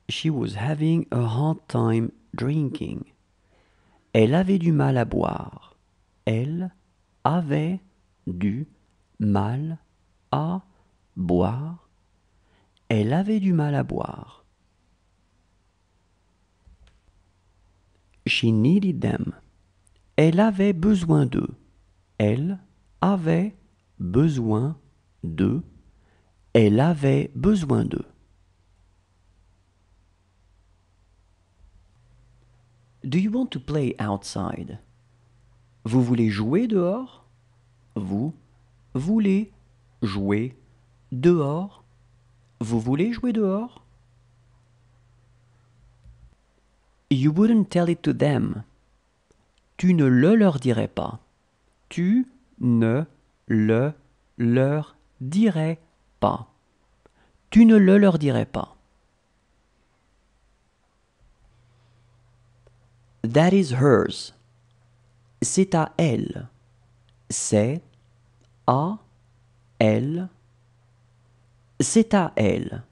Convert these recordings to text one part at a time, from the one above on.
She was having a hard time drinking. Elle avait du mal à boire. Elle avait du mal à boire. Elle avait du mal à boire. She needed them. Elle avait besoin d'eux. Elle avait besoin d'eux. Elle avait besoin d'eux. Do you want to play outside? Vous voulez jouer dehors? Vous voulez jouer dehors? Vous voulez jouer dehors? You wouldn't tell it to them. Tu ne le leur dirais pas. Tu ne le leur dirais pas. Tu ne le leur dirais pas. That is hers. C'est à elle. C'est à elle. C'est à elle.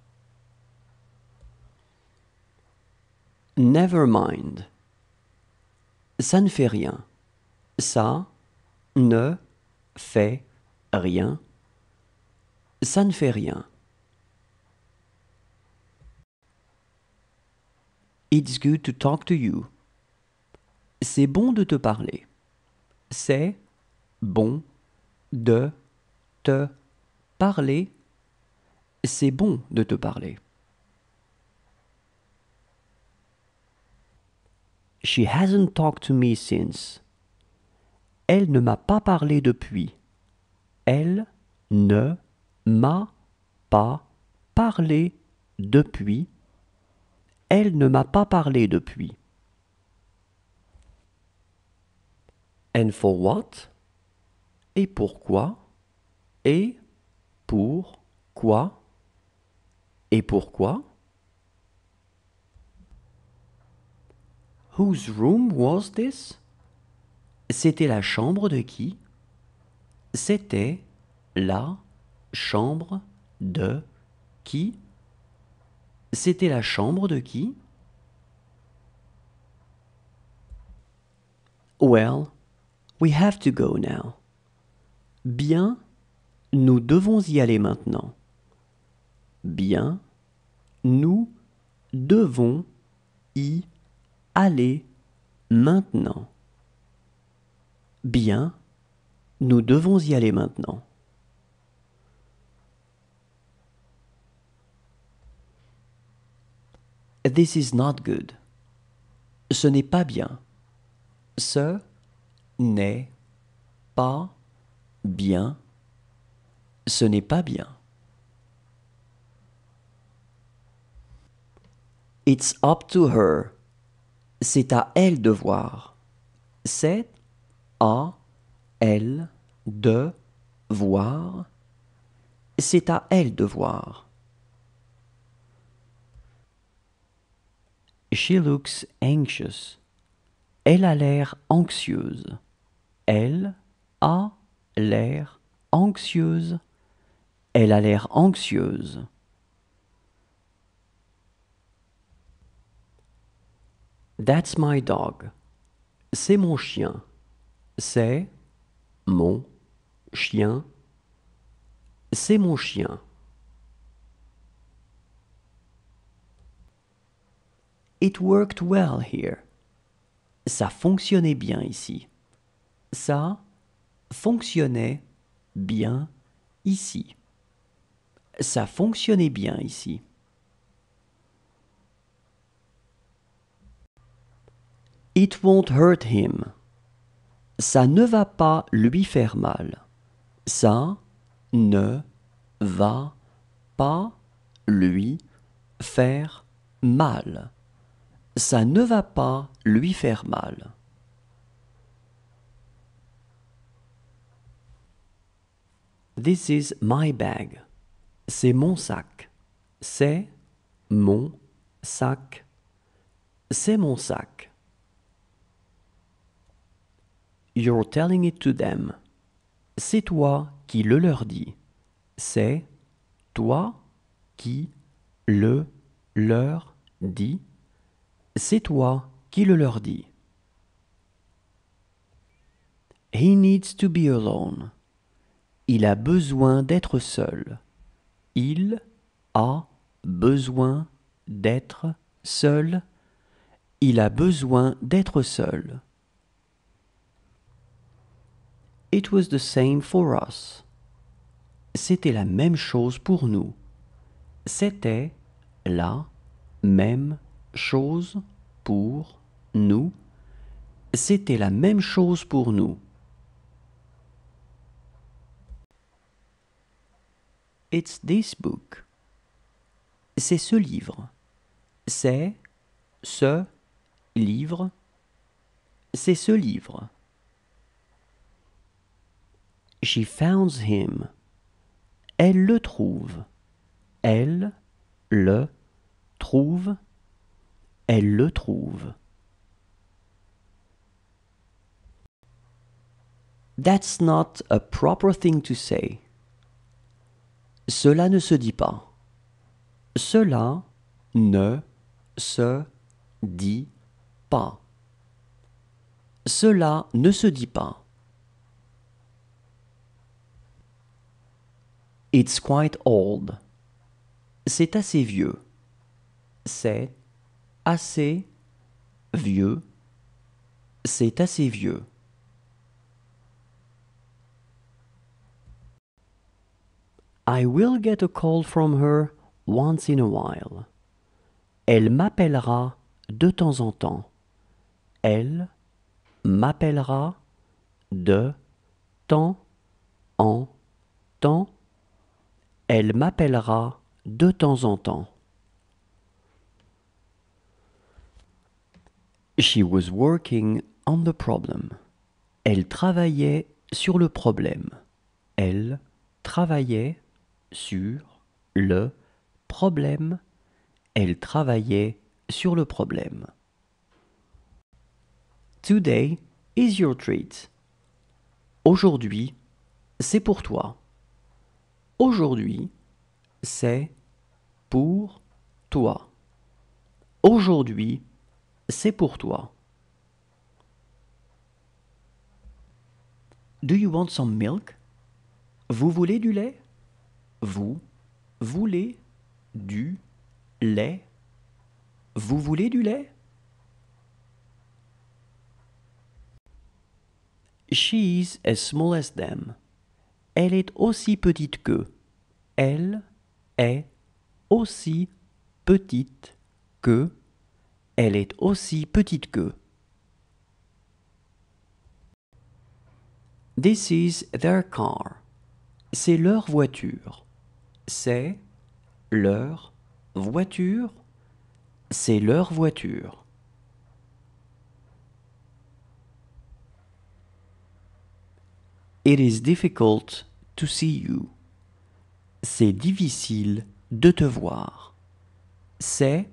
Never mind. Ça ne fait rien. Ça ne fait rien. Ça ne fait rien. It's good to talk to you. C'est bon de te parler. C'est bon de te parler. C'est bon de te parler. She hasn't talked to me since. Elle ne m'a pas parlé depuis. Elle ne m'a pas parlé depuis. Elle ne m'a pas parlé depuis. And for what? Et pourquoi? Et pourquoi? Et pourquoi? Whose room was this? C'était la chambre de qui? C'était la chambre de qui? C'était la chambre de qui? Well, we have to go now. Bien, nous devons y aller maintenant. Bien, nous devons y aller maintenant. Bien, nous devons y aller maintenant. This is not good. Ce n'est pas bien. Ce n'est pas bien. Ce n'est pas bien. It's up to her. C'est à elle de voir. C'est à elle de voir. C'est à elle de voir. She looks anxious. Elle a l'air anxieuse. Elle a l'air anxieuse. Elle a l'air anxieuse. That's my dog. C'est mon chien. C'est mon chien. C'est mon chien. It worked well here. Ça fonctionnait bien ici. Ça fonctionnait bien ici. Ça fonctionnait bien ici. It won't hurt him. Ça ne va pas lui faire mal. Ça ne va pas lui faire mal. Ça ne va pas lui faire mal. This is my bag. C'est mon sac. C'est mon sac. C'est mon sac. You're telling it to them. C'est toi qui le leur dis. C'est toi qui le leur dit, c'est toi qui le leur dis. He needs to be alone. Il a besoin d'être seul. Il a besoin d'être seul. Il a besoin d'être seul. It was the same for us. C'était la même chose pour nous. C'était la même chose pour nous. C'était la même chose pour nous. It's this book. C'est ce livre. C'est ce livre. C'est ce livre. She found him. Elle le trouve. Elle le trouve. Elle le trouve. That's not a proper thing to say. Cela ne se dit pas. Cela ne se dit pas. Cela ne se dit pas. It's quite old. C'est assez vieux. C'est assez vieux. C'est assez vieux. I will get a call from her once in a while. Elle m'appellera de temps en temps. Elle m'appellera de temps en temps. Elle m'appellera de temps en temps. She was working on the problem. Elle travaillait sur le problème. Elle travaillait sur le problème. Elle travaillait sur le problème. Today is your treat. Aujourd'hui, c'est pour toi. Aujourd'hui, c'est pour toi. Aujourd'hui, c'est pour toi. Do you want some milk? Vous voulez du lait? Vous voulez du lait? Vous voulez du lait? She's as small as them. Elle est aussi petite qu'eux. Elle est aussi petite que. Elle est aussi petite que. This is their car. C'est leur voiture. C'est leur voiture. C'est leur voiture. It is difficult to see you. C'est difficile de te voir. C'est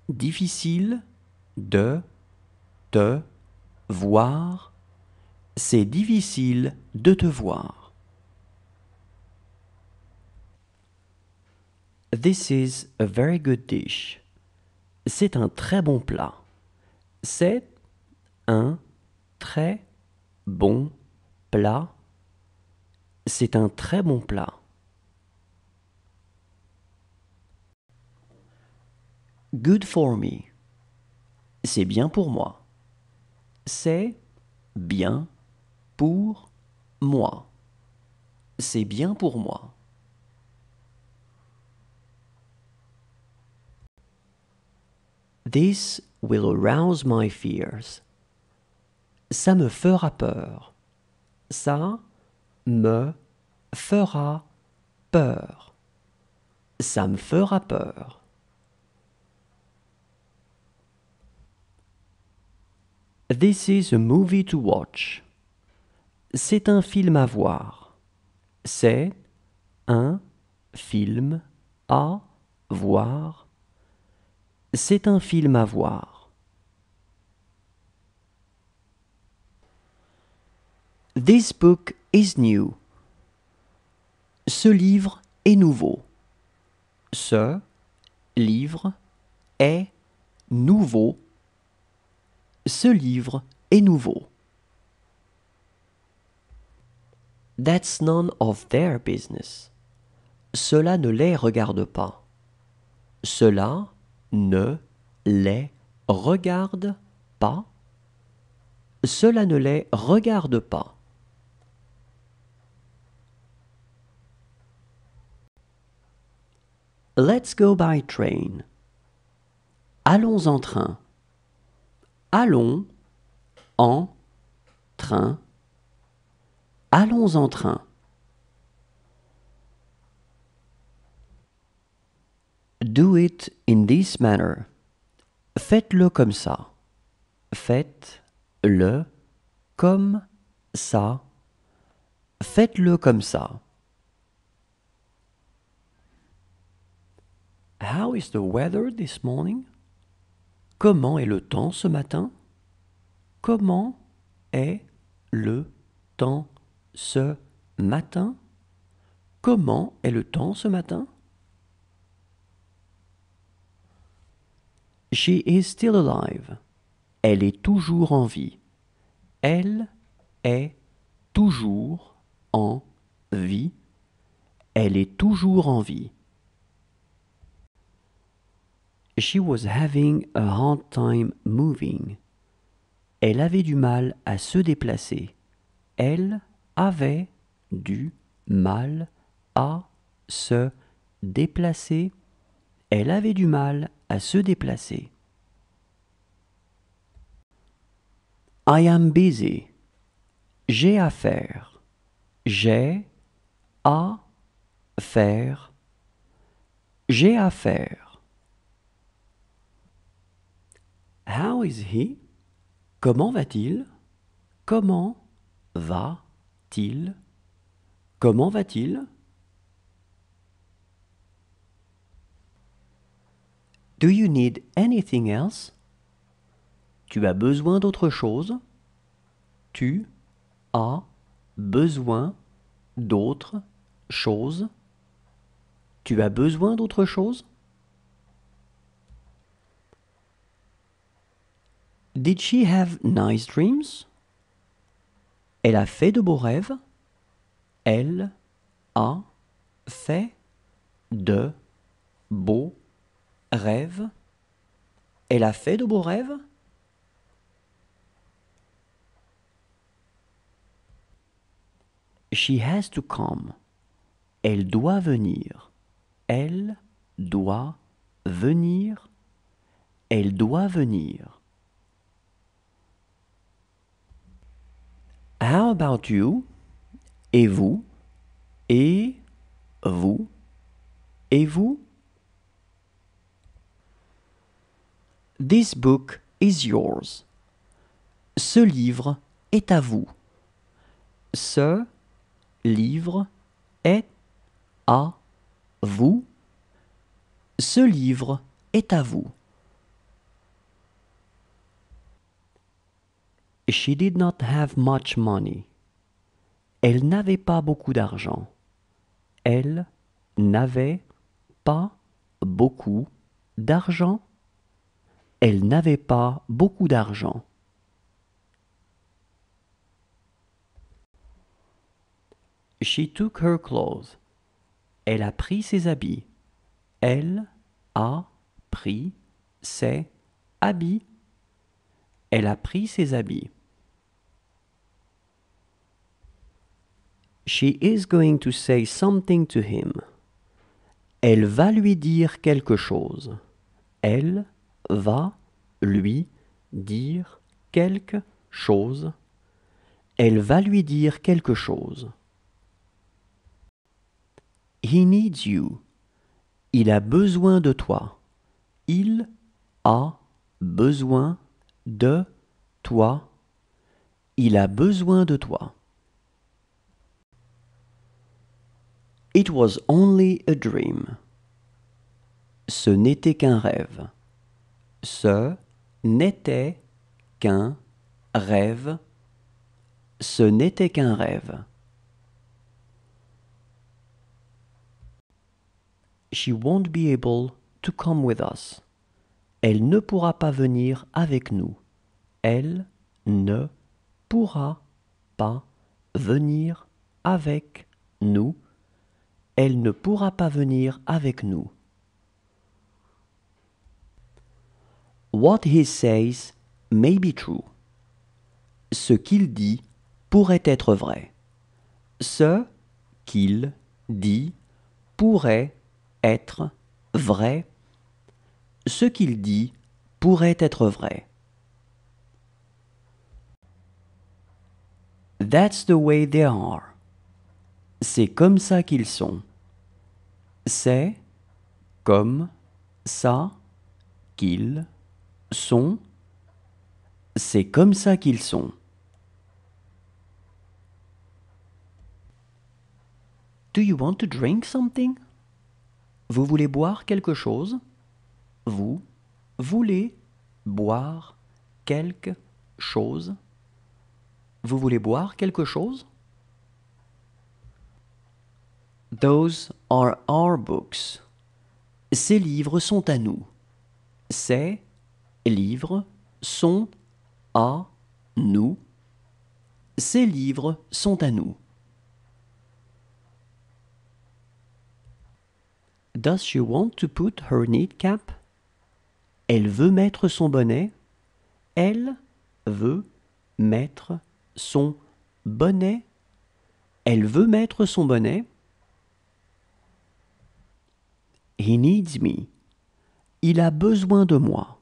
difficile de te voir. C'est difficile de te voir. This is a very good dish. C'est un très bon plat. C'est un très bon plat. C'est un très bon plat. Good for me. C'est bien pour moi. C'est bien pour moi. C'est bien pour moi. This will arouse my fears. Ça me fera peur. Ça me fera peur. Ça me fera peur. This is a movie to watch. C'est un film à voir. C'est un film à voir. C'est un film à voir. This book is new. Ce livre est nouveau. Ce livre est nouveau. Ce livre est nouveau. That's none of their business. Cela ne les regarde pas. Cela ne les regarde pas. Cela ne les regarde pas. Let's go by train. Allons en train. Allons en train. Allons en train. Do it in this manner. Faites-le comme ça. Faites-le comme ça. Faites-le comme ça. How is the weather this morning? Comment est le temps ce matin? Comment est le temps ce matin? Comment est le temps ce matin? She is still alive. Elle est toujours en vie. Elle est toujours en vie. Elle est toujours en vie. She was having a hard time moving. Elle avait du mal à se déplacer. Elle avait du mal à se déplacer. Elle avait du mal à se déplacer. I am busy. J'ai à faire. J'ai à faire. J'ai à faire. How is he? Comment va-t-il? Comment va-t-il? Comment va-t-il? Do you need anything else? Tu as besoin d'autre chose? Tu as besoin d'autre chose? Tu as besoin d'autre chose? Did she have nice dreams? Elle a fait de beaux rêves? Elle a fait de beaux rêves? Elle a fait de beaux rêves? She has to come. Elle doit venir. Elle doit venir. Elle doit venir. How about you? Et vous? Et vous? Et vous? This book is yours. Ce livre est à vous. Ce livre est à vous. Ce livre est à vous. She did not have much money. Elle n'avait pas beaucoup d'argent. Elle n'avait pas beaucoup d'argent. Elle n'avait pas beaucoup d'argent. She took her clothes. Elle a pris ses habits. Elle a pris ses habits. Elle a pris ses habits. She is going to say something to him. Elle va lui dire quelque chose. Elle va lui dire quelque chose. Elle va lui dire quelque chose. He needs you. Il a besoin de toi. Il a besoin de toi. Il a besoin de toi. It was only a dream. Ce n'était qu'un rêve. Ce n'était qu'un rêve. Ce n'était qu'un rêve. She won't be able to come with us. Elle ne pourra pas venir avec nous. Elle ne pourra pas venir avec nous. Elle ne pourra pas venir avec nous. What he says may be true. Ce qu'il dit pourrait être vrai. Ce qu'il dit pourrait être vrai. Ce qu'il dit pourrait être vrai. That's the way they are. C'est comme ça qu'ils sont. C'est comme ça qu'ils sont. C'est comme ça qu'ils sont. Do you want to drink something? Vous voulez boire quelque chose? Vous voulez boire quelque chose? Vous voulez boire quelque chose? Those are our books. Ces livres sont à nous. Ces livres sont à nous. Ces livres sont à nous. Does she want to put her knit cap? Elle veut mettre son bonnet. Elle veut mettre son bonnet. Elle veut mettre son bonnet. He needs me. Il a besoin de moi.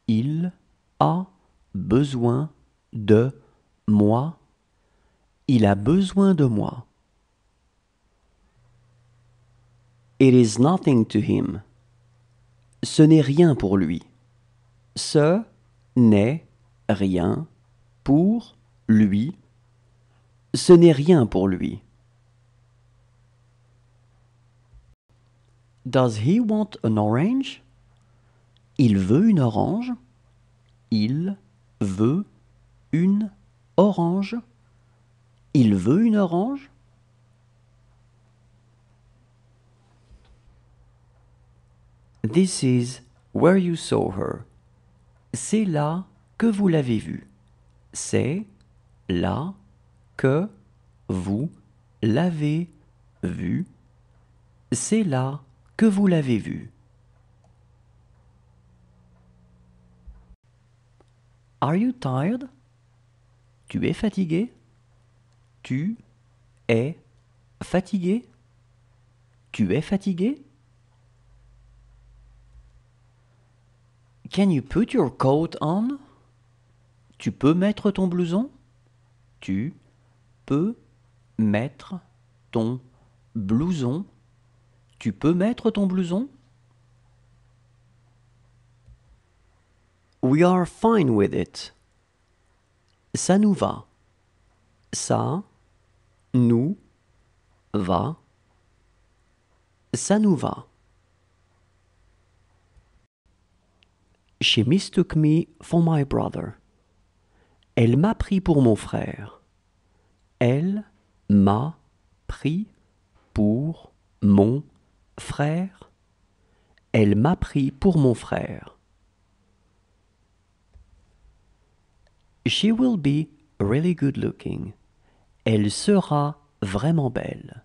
Il a besoin de moi. Il a besoin de moi. It is nothing to him. Ce n'est rien pour lui. Ce n'est rien pour lui. Ce n'est rien pour lui. Does he want an orange? Il veut une orange. Il veut une orange. Il veut une orange. This is where you saw her. C'est là que vous l'avez vue. C'est là que vous l'avez vue. C'est là que vous l'avez vue. Are you tired? Tu es fatigué? Tu es fatigué? Tu es fatigué? Can you put your coat on? Tu peux mettre ton blouson? Tu peux mettre ton blouson? Tu peux mettre ton blouson? We are fine with it. Ça nous va. Ça nous va. Ça nous va. She mistook me for my brother. Elle m'a pris pour mon frère. Elle m'a pris pour mon frère. Elle m'a pris pour mon frère. She will be really good looking. Elle sera vraiment belle.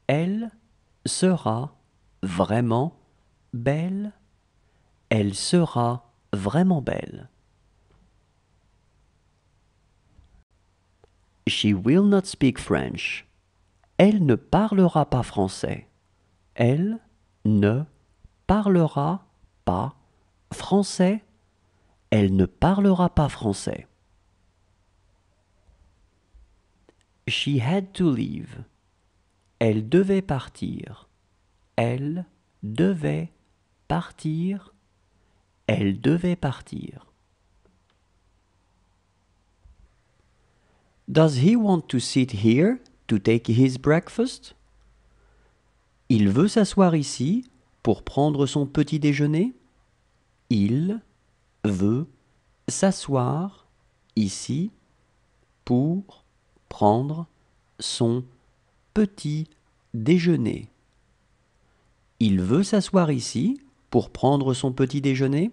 Elle sera vraiment belle. Elle sera vraiment belle. She will not speak French. Elle ne parlera pas français. Elle ne parlera pas français. Elle ne parlera pas français. She had to leave. Elle devait partir. Elle devait partir. Elle devait partir. Does he want to sit here to take his breakfast? Il veut s'asseoir ici pour prendre son petit déjeuner? Il veut s'asseoir ici pour prendre son petit déjeuner. Il veut s'asseoir ici pour prendre son petit déjeuner?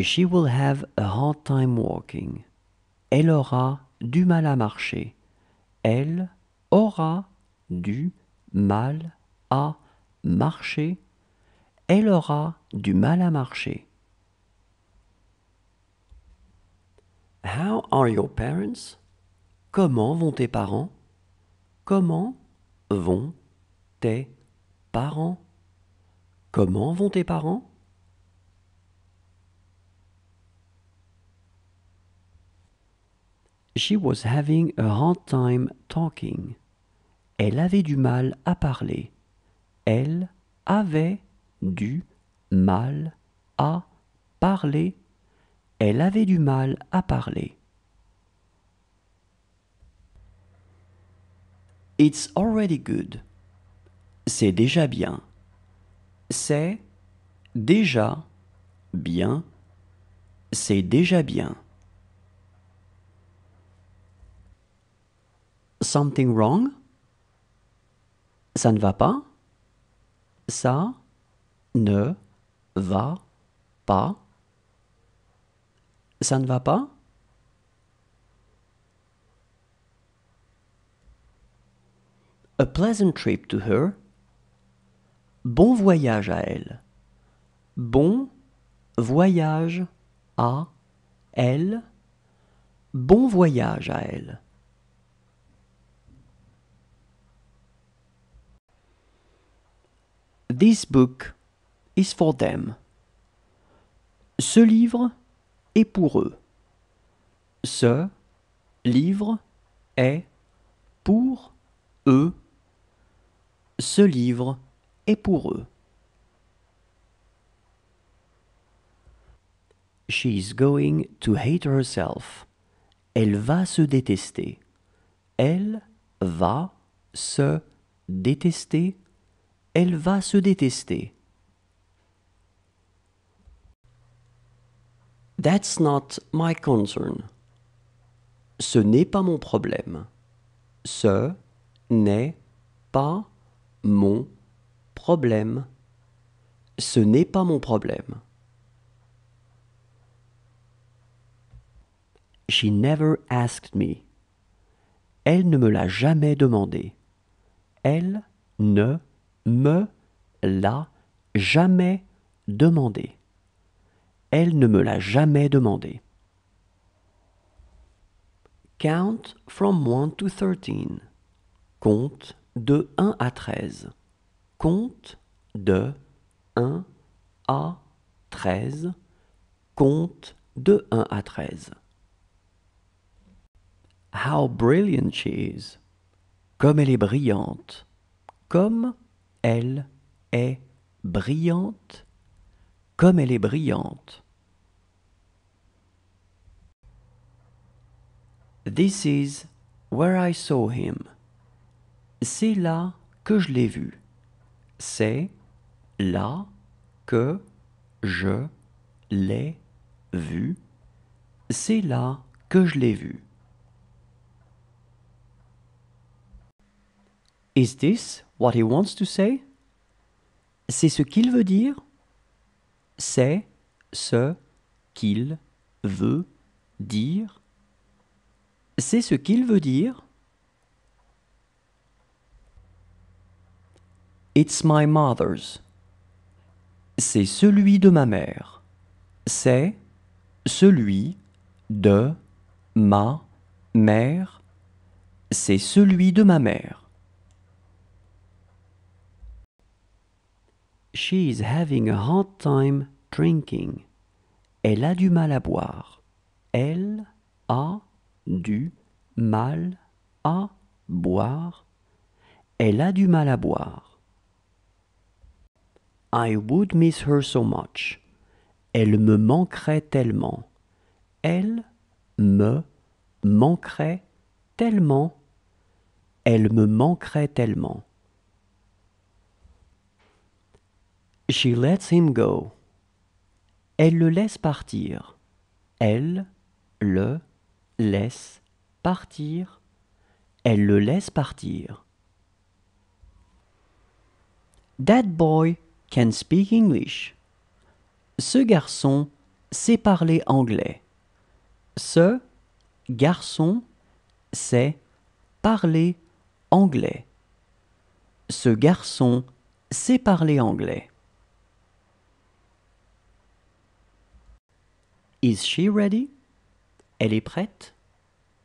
She will have a hard time walking. Elle aura du mal à marcher. Elle aura du mal à marcher. Elle aura du mal à marcher. How are your parents? Comment vont tes parents? Comment vont tes parents? Comment vont tes parents? She was having a hard time talking. Elle avait du mal à parler. Elle avait du mal à parler. Elle avait du mal à parler. It's already good. C'est déjà bien. C'est déjà bien. C'est déjà bien. Something wrong? Ça ne va pas? Ça ne va pas? Ça ne va pas? A pleasant trip to her. Bon voyage à elle. Bon voyage à elle. Bon voyage à elle. This book is for them. Ce livre est pour eux. Ce livre est pour eux. Ce livre est pour eux. She is going to hate herself. Elle va se détester. Elle va se détester. Elle va se détester. That's not my concern. Ce n'est pas mon problème. Ce n'est pas mon problème. Ce n'est pas mon problème. She never asked me. Elle ne me l'a jamais demandé. Elle ne me l'a jamais demandé. Elle ne me l'a jamais demandé. Count from 1 to 13. Compte de 1 à 13. Compte de 1 à 13. Compte de 1 à 13. How brilliant she is. Comme elle est brillante. Comme elle est brillante. Comme elle est brillante. This is where I saw him. C'est là que je l'ai vu. C'est là que je l'ai vu. C'est là que je l'ai vu. Is this what he wants to say? C'est ce qu'il veut dire? C'est ce qu'il veut dire? C'est ce qu'il veut dire? It's my mother's. C'est celui de ma mère. C'est celui de ma mère. C'est celui de ma mère. She is having a hard time drinking. Elle a du mal à boire. Elle a du mal à boire. Elle a du mal à boire. I would miss her so much. Elle me manquerait tellement. Elle me manquerait tellement. Elle me manquerait tellement. She lets him go. Elle le laisse partir. Elle le laisse partir. Elle le laisse partir. That boy can speak English. Ce garçon sait parler anglais. Ce garçon sait parler anglais. Ce garçon sait parler anglais. Is she ready? Elle est prête?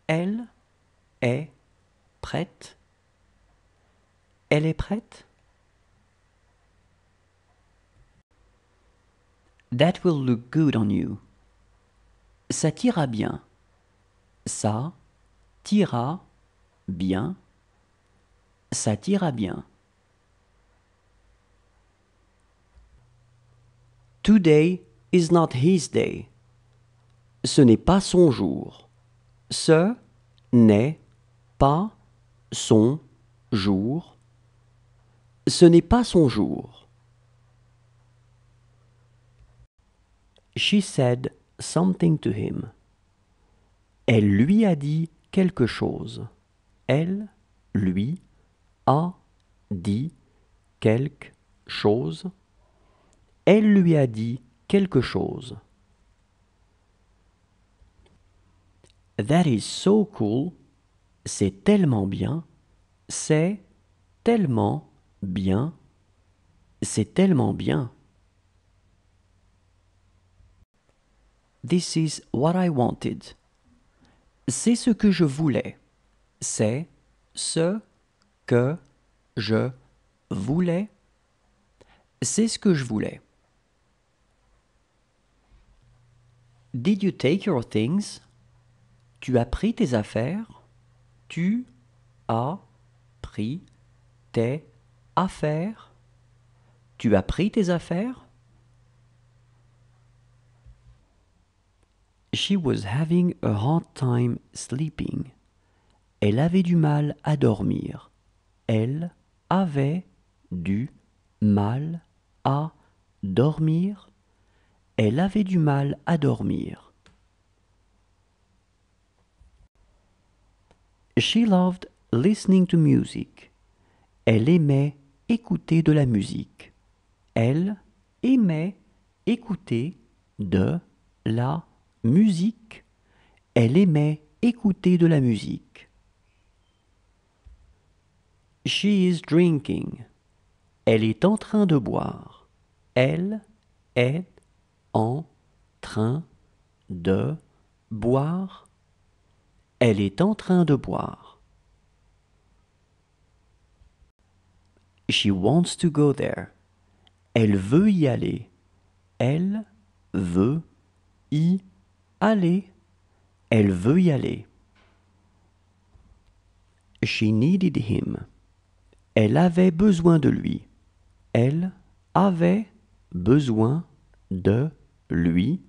Elle est prête? Elle est prête? That will look good on you. Ça t'ira bien. Ça t'ira bien. Ça t'ira bien. Today is not his day. Ce n'est pas son jour. Ce n'est pas son jour. Ce n'est pas son jour. She said something to him. Elle lui a dit quelque chose. Elle lui a dit quelque chose. Elle lui a dit quelque chose. That is so cool. C'est tellement bien. C'est tellement bien. C'est tellement bien. This is what I wanted. C'est ce que je voulais. C'est ce que je voulais. C'est ce que je voulais. Did you take your things? Tu as pris tes affaires? Tu as pris tes affaires? Tu as pris tes affaires? She was having a hard time sleeping. Elle avait du mal à dormir. Elle avait du mal à dormir. Elle avait du mal à dormir. She loved listening to music. Elle aimait écouter de la musique. Elle aimait écouter de la musique. Elle aimait écouter de la musique. She is drinking. Elle est en train de boire. Elle est en train de boire. Elle est en train de boire. She wants to go there. Elle veut y aller. Elle veut y aller. Elle veut y aller. She needed him. Elle avait besoin de lui. Elle avait besoin de lui.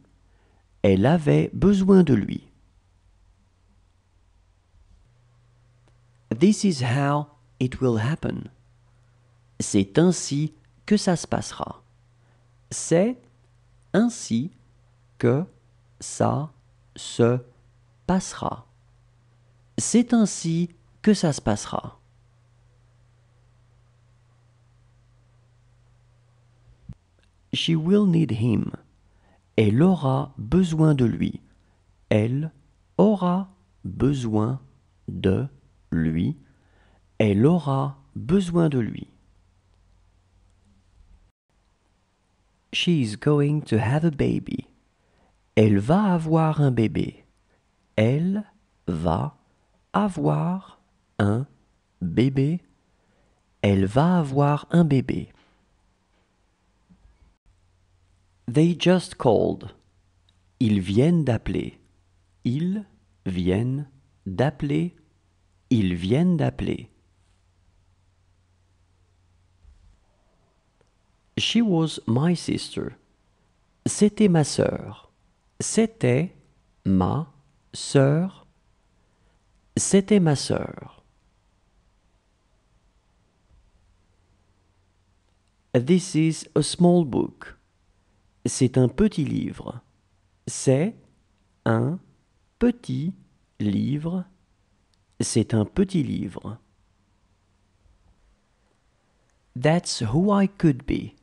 Elle avait besoin de lui. This is how it will happen. C'est ainsi que ça se passera. C'est ainsi que ça se passera. C'est ainsi que ça se passera. She will need him. Elle aura besoin de lui. Elle aura besoin de lui. Elle aura besoin de lui. She is going to have a baby. Elle va avoir un bébé. Elle va avoir un bébé. Elle va avoir un bébé. They just called. Ils viennent d'appeler. Ils viennent d'appeler. Ils viennent d'appeler. She was my sister. C'était ma sœur. C'était ma sœur. C'était ma sœur. This is a small book. C'est un petit livre. C'est un petit livre. C'est un petit livre. That's who I could be.